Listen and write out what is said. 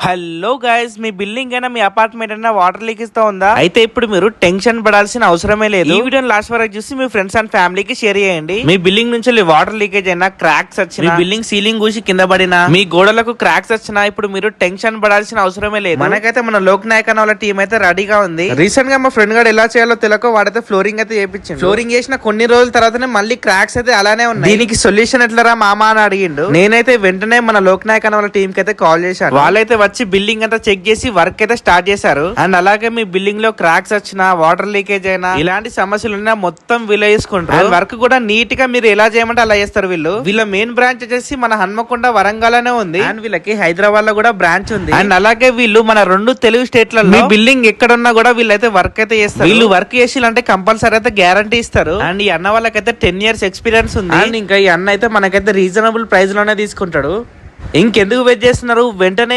Hello guys, మీ building అయినా మీ apartment అయినా water leakage తో ఉందా? అయితే ఇప్పుడు మీరు టెన్షన్ పడాల్సిన అవసరమే లేదు. ఈ వీడియో లాస్ట్ వరకు చూసి మీ ఫ్రెండ్స్ అండ్ ఫ్యామిలీకి షేర్ చేయండి. మీ బిల్డింగ్ నుంచి వాటర్ లీకేజ్ అయినా, క్రాక్స్ వచ్చినా, మీ బిల్డింగ్ సీలింగ్ కూసి కింద పడినా, మీ గోడలకు క్రాక్స్ వచ్చినా ఇప్పుడు మీరు టెన్షన్ పడాల్సిన అవసరమే లేదు. మనకైతే మన లోక్ నాయక్ అన్న వాళ్ళ టీం అయితే రెడీగా ఉంది. రీసెంట్ గా మా ఫ్రెండ్ గారు ఎలా చేయాలో తెలియక వాడైతే ఫ్లోరింగ్ అయితే చేయించింది. ఫ్లోరింగ్ చేసిన కొన్ని రోజుల తర్వాతనే మళ్ళీ క్రాక్స్ అయితే అలానే ఉన్నాయి. దీనికి సొల్యూషన్ ఎట్లరా మామా అని అడిగిండు. నేనైతే వెంటనే మన లోక్ నాయక్ అన్న వాళ్ళ టీం కి అయితే కాల్ చేశాను. వాళ్ళైతే వచ్చి బిల్డింగ్ అంతా చెక్ చేసి వర్క్ అయితే స్టార్ట్ చేశారు. అండ్ అలాగే మీ బిల్డింగ్ లో క్రాక్స్ వచ్చినా, వాటర్ లీకేజ్ అయినా, ఇలాంటి సమస్యలు ఉన్నా మొత్తం వీళ్ళు చేసుకుంటారు. వర్క్ కూడా నీట్ గా మీరు ఎలా చేయమంటే అలా చేస్తారు. వీళ్ళ మెయిన్ బ్రాంచ్ వచ్చేసి మన హన్మకొండ వరంగల్ లోనే ఉంది. అండ్ వీళ్ళకి హైదరాబాద్ లో కూడా బ్రాంచ్ ఉంది. అండ్ అలాగే వీళ్ళు మన 2 తెలుగు స్టేట్లలో మీ బిల్డింగ్ ఎక్కడున్నా కూడా వీళ్ళైతే వర్క్ అయితే చేస్తారు. వీళ్ళు వర్క్ చేసిలంటే కంపల్సరీ అయితే గ్యారంటీ ఇస్తారు. అండ్ ఈ అన్న వాళ్ళకైతే 10 years ఎక్స్పీరియన్స్ ఉంది. అండ్ ఇంకా ఈ అన్న అయితే మనకైతే రీజనబుల్ ప్రైస్ లోనే తీసుకుంటాడు. ఇంకెందుకు వెయిట్ చేస్తున్నారు, వెంటనే